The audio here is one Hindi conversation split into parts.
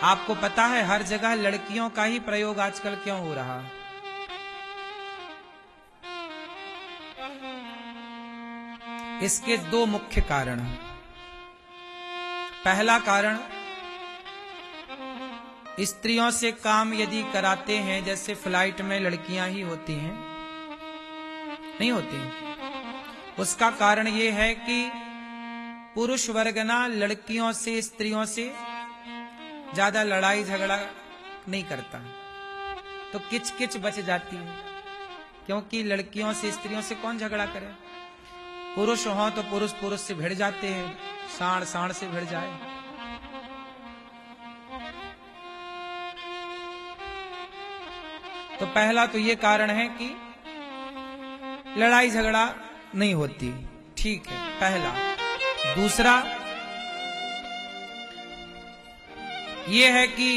आपको पता है हर जगह लड़कियों का ही प्रयोग आजकल क्यों हो रहा है? इसके दो मुख्य कारण हैं। पहला कारण, स्त्रियों से काम यदि कराते हैं, जैसे फ्लाइट में लड़कियां ही होती हैं, नहीं होती, उसका कारण यह है कि पुरुष वर्ग ना लड़कियों से, स्त्रियों से ज्यादा लड़ाई झगड़ा नहीं करता, तो किच किच बच जाती है। क्योंकि लड़कियों से, स्त्रियों से कौन झगड़ा करे? पुरुष हो तो पुरुष पुरुष से भिड़ जाते हैं, साण साण से भिड़ जाए। तो पहला तो ये कारण है कि लड़ाई झगड़ा नहीं होती, ठीक है, पहला। दूसरा ये है कि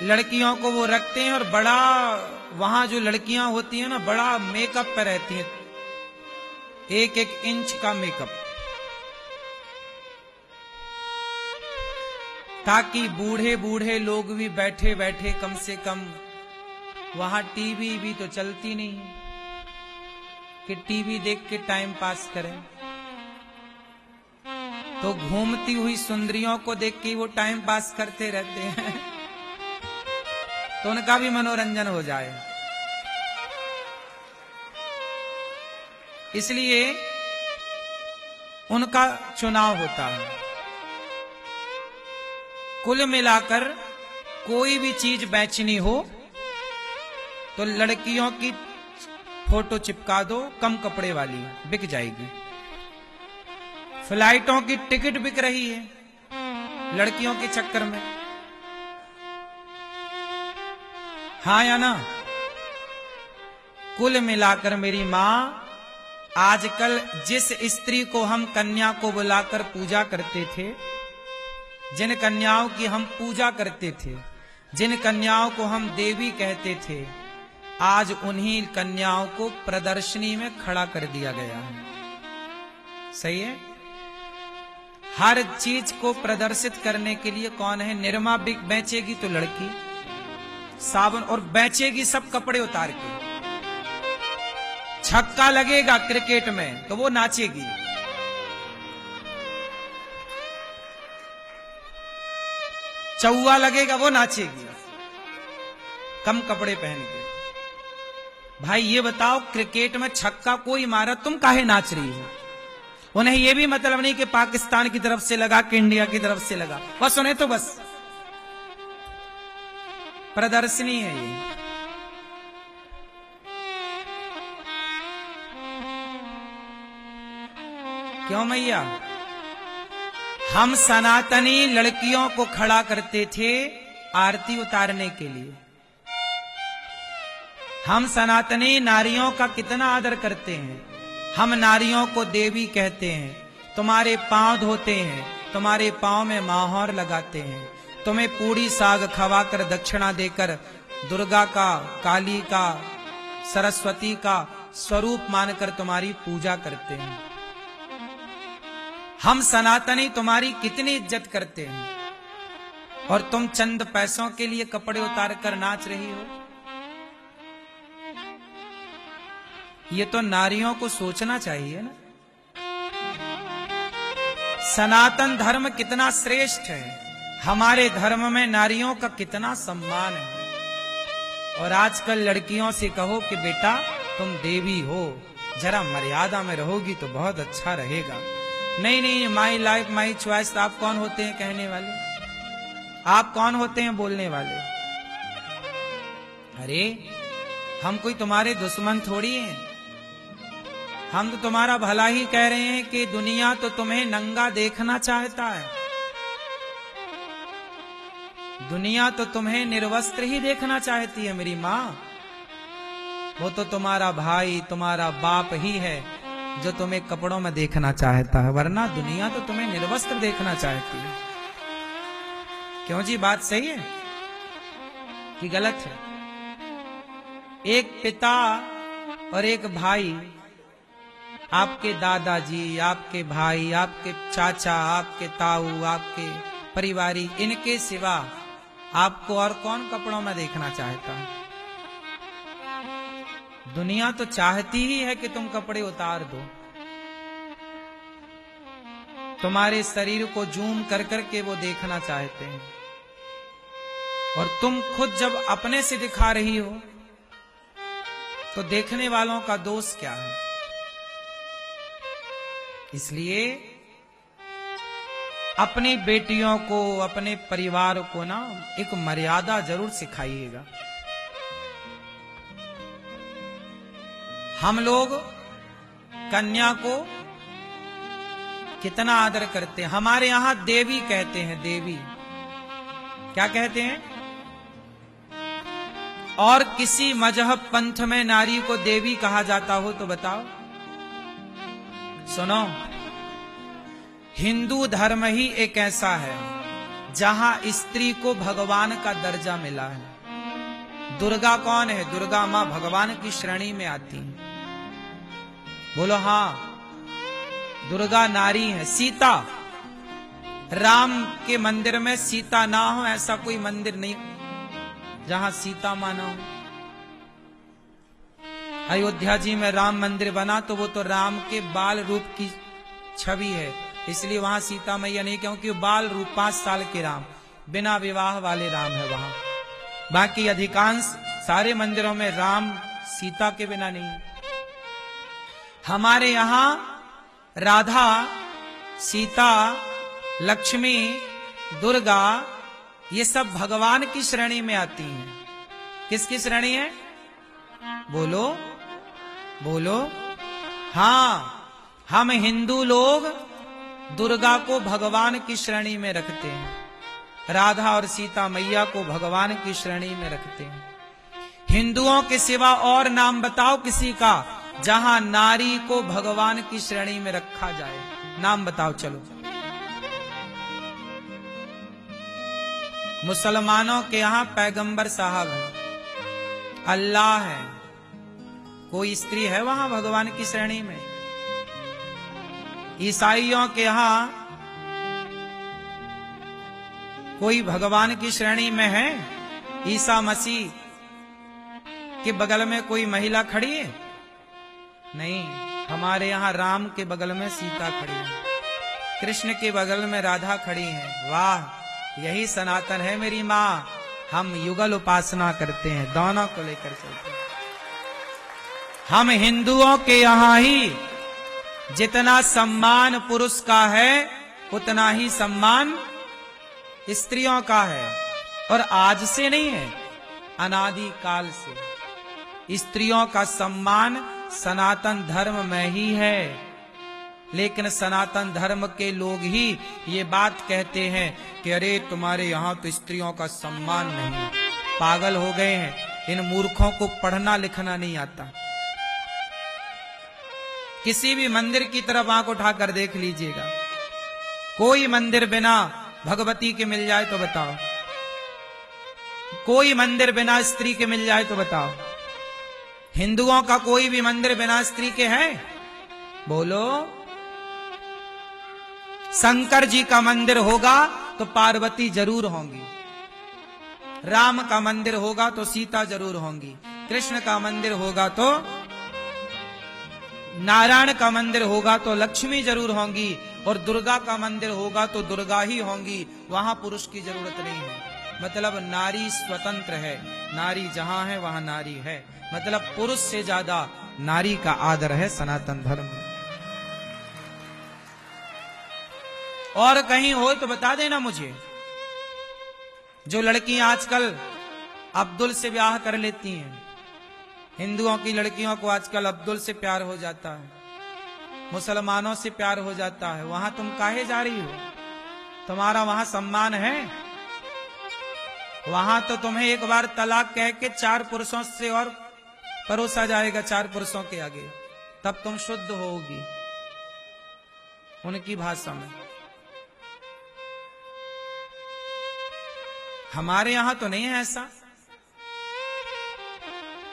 लड़कियों को वो रखते हैं और बड़ा, वहां जो लड़कियां होती हैं ना, बड़ा मेकअप पे रहती हैं, एक एक इंच का मेकअप, ताकि बूढ़े बूढ़े लोग भी बैठे बैठे कम से कम, वहां टीवी भी तो चलती नहीं कि टीवी देख के टाइम पास करें, तो घूमती हुई सुंदरियों को देख के वो टाइम पास करते रहते हैं तो उनका भी मनोरंजन हो जाए। इसलिए उनका चुनाव होता है। कुल मिलाकर कोई भी चीज बेचनी हो तो लड़कियों की फोटो चिपका दो, कम कपड़े वाली, बिक जाएगी। फ्लाइटों की टिकट बिक रही है लड़कियों के चक्कर में, हाँ या ना? कुल मिलाकर मेरी मां, आजकल जिस स्त्री को हम कन्या को बुलाकर पूजा करते थे, जिन कन्याओं की हम पूजा करते थे, जिन कन्याओं को हम देवी कहते थे, आज उन्हीं कन्याओं को प्रदर्शनी में खड़ा कर दिया गया है। सही है? हर चीज को प्रदर्शित करने के लिए कौन है? निरमा बेचेगी तो लड़की, साबुन, और बेचेगी सब कपड़े उतार के। छक्का लगेगा क्रिकेट में तो वो नाचेगी, चौवा लगेगा वो नाचेगी, कम कपड़े पहन के। भाई ये बताओ, क्रिकेट में छक्का कोई मारा, तुम काहे नाच रही हो? उन्हें ये भी मतलब नहीं कि पाकिस्तान की तरफ से लगा कि इंडिया की तरफ से लगा, बस उन्हें तो बस प्रदर्शनी है ये। क्यों मैया? हम सनातनी लड़कियों को खड़ा करते थे आरती उतारने के लिए। हम सनातनी नारियों का कितना आदर करते हैं। हम नारियों को देवी कहते हैं। तुम्हारे पांव धोते हैं, तुम्हारे पांव में माहौर लगाते हैं, तुम्हें पूरी साग खवाकर दक्षिणा देकर दुर्गा का, काली का, सरस्वती का स्वरूप मानकर तुम्हारी पूजा करते हैं। हम सनातनी तुम्हारी कितनी इज्जत करते हैं, और तुम चंद पैसों के लिए कपड़े उतार कर नाच रही हो। ये तो नारियों को सोचना चाहिए ना। सनातन धर्म कितना श्रेष्ठ है, हमारे धर्म में नारियों का कितना सम्मान है। और आजकल लड़कियों से कहो कि बेटा तुम देवी हो, जरा मर्यादा में रहोगी तो बहुत अच्छा रहेगा। नहीं नहीं, माई लाइफ माई चॉइस। आप कौन होते हैं कहने वाले? आप कौन होते हैं बोलने वाले? अरे हम कोई तुम्हारे दुश्मन थोड़ी हैं। हम तो तुम्हारा भला ही कह रहे हैं कि दुनिया तो तुम्हें नंगा देखना चाहता है, दुनिया तो तुम्हें निर्वस्त्र ही देखना चाहती है मेरी माँ। वो तो तुम्हारा भाई, तुम्हारा बाप ही है जो तुम्हें कपड़ों में देखना चाहता है, वरना दुनिया तो तुम्हें निर्वस्त्र देखना चाहती है। क्यों जी, बात सही है कि गलत है? एक पिता और एक भाई, आपके दादाजी, आपके भाई, आपके चाचा, आपके ताऊ, आपके परिवारी, इनके सिवा आपको और कौन कपड़ों में देखना चाहता है? दुनिया तो चाहती ही है कि तुम कपड़े उतार दो, तुम्हारे शरीर को जूम कर करके वो देखना चाहते हैं, और तुम खुद जब अपने से दिखा रही हो तो देखने वालों का दोष क्या है? इसलिए अपनी बेटियों को, अपने परिवार को ना एक मर्यादा जरूर सिखाइएगा। हम लोग कन्या को कितना आदर करते हैं। हमारे यहां देवी कहते हैं, देवी क्या कहते हैं? और किसी मजहब पंथ में नारी को देवी कहा जाता हो तो बताओ। सुनो, हिंदू धर्म ही एक ऐसा है जहां स्त्री को भगवान का दर्जा मिला है। दुर्गा कौन है? दुर्गा मां भगवान की श्रेणी में आती है। बोलो हां, दुर्गा नारी है। सीता, राम के मंदिर में सीता ना हो ऐसा कोई मंदिर नहीं जहां सीता मां ना हो। अयोध्या जी में राम मंदिर बना तो वो तो राम के बाल रूप की छवि है, इसलिए वहां सीता मैया नहीं, क्योंकि बाल रूप 5 साल के राम, बिना विवाह वाले राम है वहां। बाकी अधिकांश सारे मंदिरों में राम सीता के बिना नहीं। हमारे यहां राधा, सीता, लक्ष्मी, दुर्गा ये सब भगवान की श्रेणी में आती हैं। किसकी श्रेणी है? बोलो बोलो। हां, हम हिंदू लोग दुर्गा को भगवान की श्रेणी में रखते हैं, राधा और सीता मैया को भगवान की श्रेणी में रखते हैं। हिंदुओं के सिवा और नाम बताओ किसी का जहां नारी को भगवान की श्रेणी में रखा जाए, नाम बताओ। चलो, मुसलमानों के यहां पैगंबर साहब है, अल्लाह है, कोई स्त्री है वहां भगवान की श्रेणी में? ईसाइयों के यहां कोई भगवान की श्रेणी में है? ईसा मसीह के बगल में कोई महिला खड़ी है? नहीं, हमारे यहां राम के बगल में सीता खड़ी है, कृष्ण के बगल में राधा खड़ी है। वाह, यही सनातन है मेरी माँ। हम युगल उपासना करते हैं, दोनों को लेकर चलते हैं। हम हिंदुओं के यहां ही जितना सम्मान पुरुष का है उतना ही सम्मान स्त्रियों का है, और आज से नहीं है, अनादि काल से स्त्रियों का सम्मान सनातन धर्म में ही है। लेकिन सनातन धर्म के लोग ही ये बात कहते हैं कि अरे तुम्हारे यहां तो स्त्रियों का सम्मान नहीं। पागल हो गए हैं, इन मूर्खों को पढ़ना लिखना नहीं आता। किसी भी मंदिर की तरफ आंख उठाकर देख लीजिएगा, कोई मंदिर बिना भगवती के मिल जाए तो बताओ, कोई मंदिर बिना स्त्री के मिल जाए तो बताओ। हिंदुओं का कोई भी मंदिर बिना स्त्री के है? बोलो। शंकर जी का मंदिर होगा तो पार्वती जरूर होंगी, राम का मंदिर होगा तो सीता जरूर होंगी, कृष्ण का मंदिर होगा तो, नारायण का मंदिर होगा तो लक्ष्मी जरूर होंगी, और दुर्गा का मंदिर होगा तो दुर्गा ही होंगी। वहां पुरुष की जरूरत नहीं है। मतलब नारी स्वतंत्र है, नारी जहां है वहां नारी है। मतलब पुरुष से ज्यादा नारी का आदर है सनातन धर्म में। और कहीं हो तो बता देना मुझे। जो लड़कियां आजकल अब्दुल से ब्याह कर लेती हैं, हिंदुओं की लड़कियों को आजकल अब्दुल से प्यार हो जाता है, मुसलमानों से प्यार हो जाता है, वहां तुम काहे जा रही हो? तुम्हारा वहां सम्मान है? वहां तो तुम्हें एक बार तलाक कह के 4 पुरुषों से और परोसा जाएगा, 4 पुरुषों के आगे, तब तुम शुद्ध होगी उनकी भाषा में। हमारे यहां तो नहीं है ऐसा।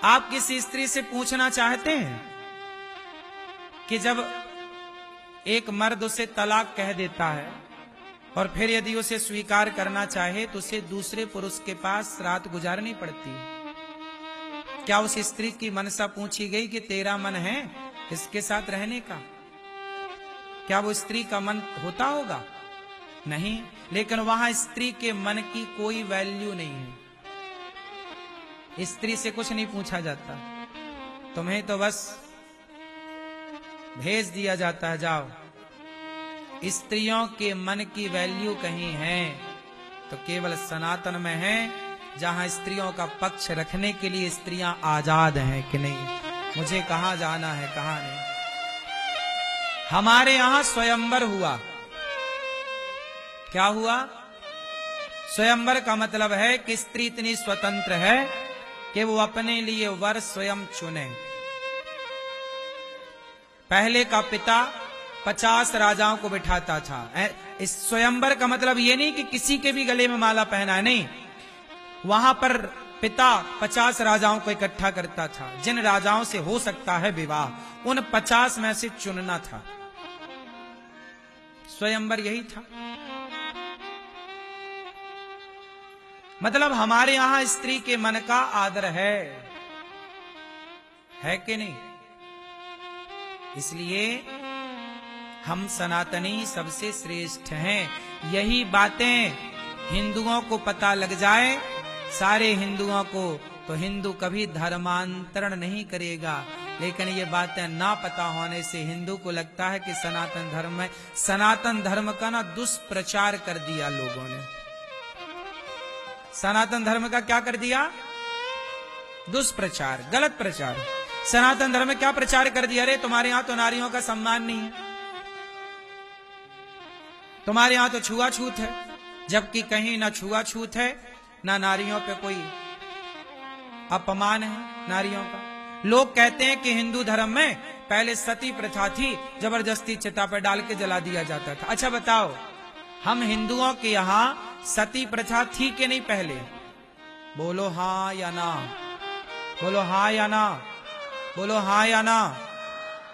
आप किसी स्त्री से पूछना चाहते हैं कि जब एक मर्द उसे तलाक कह देता है और फिर यदि उसे स्वीकार करना चाहे तो उसे दूसरे पुरुष के पास रात गुजारनी पड़ती है। क्या उस स्त्री की मनसा पूछी गई कि तेरा मन है इसके साथ रहने का? क्या वो स्त्री का मन होता होगा? नहीं। लेकिन वहां स्त्री के मन की कोई वैल्यू नहीं है। स्त्री से कुछ नहीं पूछा जाता, तुम्हें तो बस भेज दिया जाता है, जाओ। स्त्रियों के मन की वैल्यू कहीं है तो केवल सनातन में है, जहां स्त्रियों का पक्ष रखने के लिए स्त्रियां आजाद हैं कि नहीं, मुझे कहां जाना है कहां नहीं। हमारे यहां स्वयंवर हुआ। क्या हुआ? स्वयंवर का मतलब है कि स्त्री इतनी स्वतंत्र है कि वो अपने लिए वर स्वयं चुने। पहले का पिता 50 राजाओं को बिठाता था। इस स्वयंवर का मतलब ये नहीं कि किसी के भी गले में माला पहना है, नहीं। वहां पर पिता 50 राजाओं को इकट्ठा करता था। जिन राजाओं से हो सकता है विवाह, उन 50 में से चुनना था। स्वयंवर यही था। मतलब हमारे यहां स्त्री के मन का आदर है कि नहीं? इसलिए हम सनातनी सबसे श्रेष्ठ हैं। यही बातें हिंदुओं को पता लग जाए, सारे हिंदुओं को, तो हिंदू कभी धर्मांतरण नहीं करेगा। लेकिन ये बातें ना पता होने से हिंदू को लगता है कि सनातन धर्म में, सनातन धर्म का ना दुष्प्रचार कर दिया लोगों ने। सनातन धर्म का क्या कर दिया? दुष्प्रचार, गलत प्रचार। सनातन धर्म में क्या प्रचार कर दिया? अरे तुम्हारे यहां तो नारियों का सम्मान नहीं है, तुम्हारे यहां तो छुआछूत है। जबकि कहीं ना छुआछूत है, ना नारियों पे कोई अपमान है नारियों का। लोग कहते हैं कि हिंदू धर्म में पहले सती प्रथा थी, जबरदस्ती चिता पर डाल के जला दिया जाता था। अच्छा बताओ, हम हिंदुओं के यहां सती प्रथा थी कि नहीं पहले? बोलो हां या ना, बोलो हां या ना, बोलो हां या ना।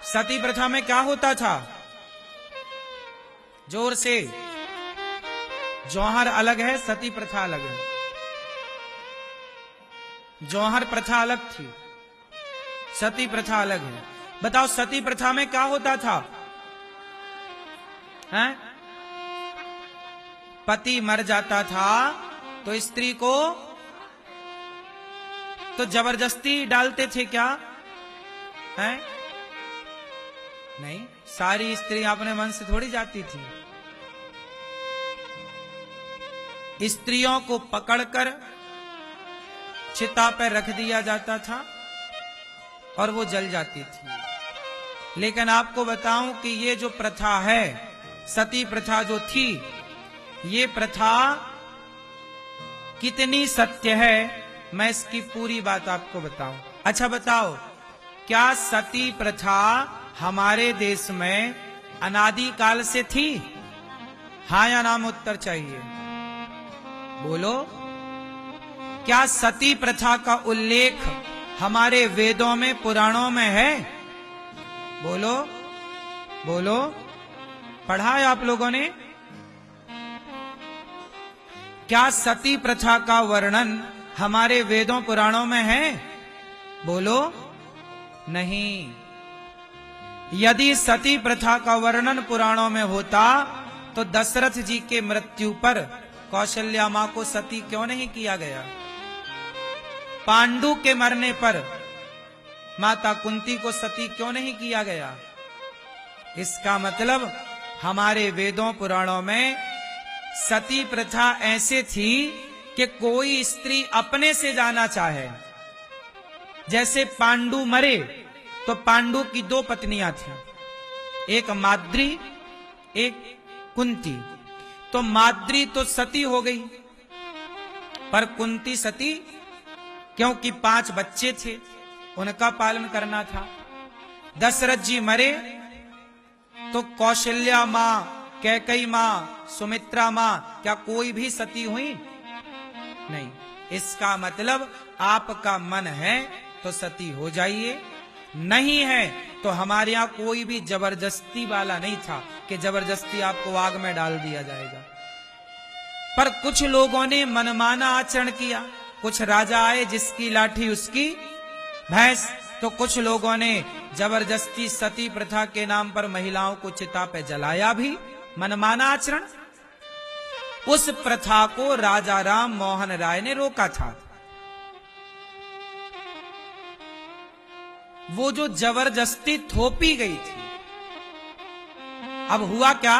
सती प्रथा में क्या होता था? जोर से। जौहर अलग है, सती प्रथा अलग है। जौहर प्रथा अलग थी, सती प्रथा अलग है। बताओ सती प्रथा में क्या होता था? हैं? पति मर जाता था तो स्त्री को तो जबरदस्ती डालते थे क्या? हैं? नहीं, सारी स्त्री अपने मन से थोड़ी जाती थी। स्त्रियों को पकड़कर चिता पर रख दिया जाता था और वो जल जाती थी। लेकिन आपको बताऊं कि ये जो प्रथा है, सती प्रथा जो थी, ये प्रथा कितनी सत्य है, मैं इसकी पूरी बात आपको बताऊं। अच्छा बताओ, क्या सती प्रथा हमारे देश में अनादि काल से थी? हाँ या नाम उत्तर चाहिए, बोलो। क्या सती प्रथा का उल्लेख हमारे वेदों में, पुराणों में है? बोलो बोलो, पढ़ा है आप लोगों ने? क्या सती प्रथा का वर्णन हमारे वेदों पुराणों में है? बोलो नहीं। यदि सती प्रथा का वर्णन पुराणों में होता तो दशरथ जी के मृत्यु पर कौशल्या मां को सती क्यों नहीं किया गया? पांडु के मरने पर माता कुंती को सती क्यों नहीं किया गया? इसका मतलब हमारे वेदों पुराणों में सती प्रथा ऐसे थी कि कोई स्त्री अपने से जाना चाहे, जैसे पांडु मरे तो पांडु की 2 पत्नियां थीं, एक माद्री एक कुंती। तो माद्री तो सती हो गई, पर कुंती सती क्योंकि 5 बच्चे थे, उनका पालन करना था। दशरथ जी मरे तो कौशल्या मां, कैकई मां, सुमित्रा मां, क्या कोई भी सती हुई? नहीं। इसका मतलब आपका मन है तो सती हो जाइए, नहीं है तो हमारे यहां कोई भी जबरदस्ती वाला नहीं था कि जबरदस्ती आपको आग में डाल दिया जाएगा। पर कुछ लोगों ने मनमाना आचरण किया। कुछ राजा आए जिसकी लाठी उसकी भैंस, तो कुछ लोगों ने जबरदस्ती सती प्रथा के नाम पर महिलाओं को चिता पे जलाया भी, मनमाना आचरण। उस प्रथा को राजा राम मोहन राय ने रोका था। वो जो जबरदस्ती थोपी गई थी, अब हुआ क्या,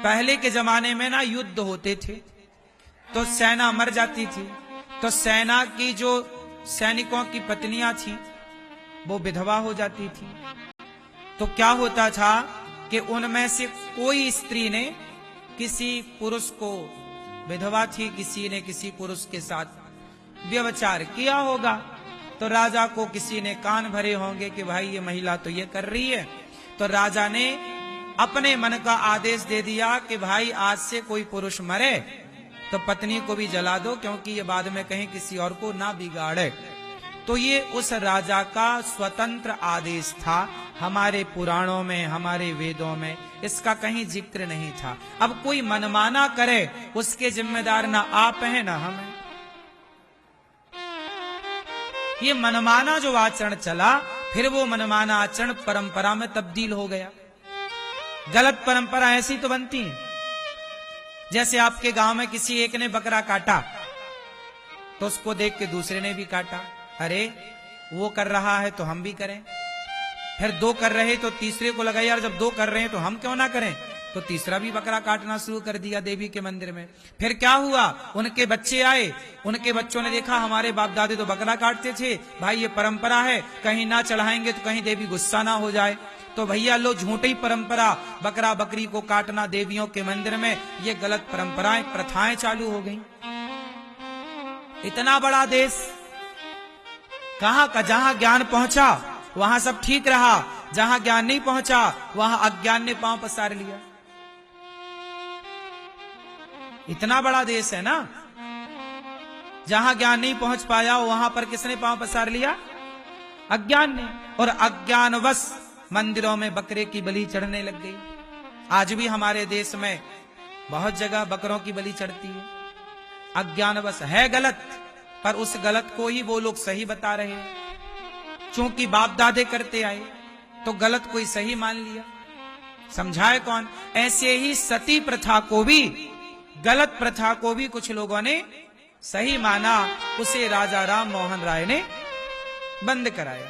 पहले के जमाने में ना युद्ध होते थे तो सेना मर जाती थी, तो सेना की जो सैनिकों की पत्नियां थी वो विधवा हो जाती थी। तो क्या होता था कि उनमें से कोई स्त्री ने किसी पुरुष को, विधवा थी, किसी ने किसी पुरुष के साथ व्यभिचार किया होगा, तो राजा को किसी ने कान भरे होंगे कि भाई ये महिला तो ये कर रही है। तो राजा ने अपने मन का आदेश दे दिया कि भाई आज से कोई पुरुष मरे तो पत्नी को भी जला दो, क्योंकि ये बाद में कहीं किसी और को ना बिगाड़े। तो ये उस राजा का स्वतंत्र आदेश था। हमारे पुराणों में, हमारे वेदों में इसका कहीं जिक्र नहीं था। अब कोई मनमाना करे उसके जिम्मेदार ना आप हैं ना हम हैं। ये मनमाना जो आचरण चला, फिर वो मनमाना आचरण परंपरा में तब्दील हो गया। गलत परंपरा ऐसी तो बनती है, जैसे आपके गांव में किसी एक ने बकरा काटा तो उसको देख के दूसरे ने भी काटा, अरे वो कर रहा है तो हम भी करें। फिर दो कर रहे तो तीसरे को लगा यार जब दो कर रहे हैं तो हम क्यों ना करें, तो तीसरा भी बकरा काटना शुरू कर दिया देवी के मंदिर में। फिर क्या हुआ, उनके बच्चे आए, उनके बच्चों ने देखा हमारे बाप दादे तो बकरा काटते थे, भाई ये परंपरा है, कहीं ना चढ़ाएंगे तो कहीं देवी गुस्सा ना हो जाए, तो भैया लो झूठी परंपरा, बकरा बकरी को काटना देवियों के मंदिर में, ये गलत परंपराएं प्रथाएं चालू हो गई। इतना बड़ा देश, कहां का जहां ज्ञान पहुंचा वहां सब ठीक रहा, जहां ज्ञान नहीं पहुंचा वहां अज्ञान ने पांव पसार लिया। इतना बड़ा देश है ना, जहां ज्ञान नहीं पहुंच पाया वहां पर किसने पांव पसार लिया, अज्ञान ने। और अज्ञानवश मंदिरों में बकरे की बलि चढ़ने लग गई। आज भी हमारे देश में बहुत जगह बकरों की बलि चढ़ती है, अज्ञानवश है गलत, पर उस गलत को ही वो लोग सही बता रहे हैं। क्योंकि बाप दादे करते आए तो गलत कोई सही मान लिया, समझाए कौन। ऐसे ही सती प्रथा को भी, गलत प्रथा को भी कुछ लोगों ने सही माना, उसे राजा राम मोहन राय ने बंद कराया।